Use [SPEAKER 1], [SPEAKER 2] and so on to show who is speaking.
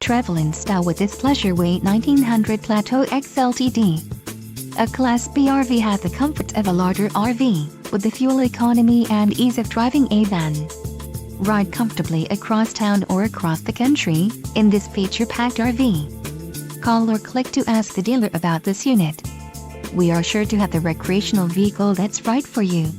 [SPEAKER 1] Travel in style with this pleasure-weight 1900 Plateau XLTD. A Class B RV has the comfort of a larger RV, with the fuel economy and ease of driving a van. Ride comfortably across town or across the country in this feature-packed RV. Call or click to ask the dealer about this unit. We are sure to have the recreational vehicle that's right for you.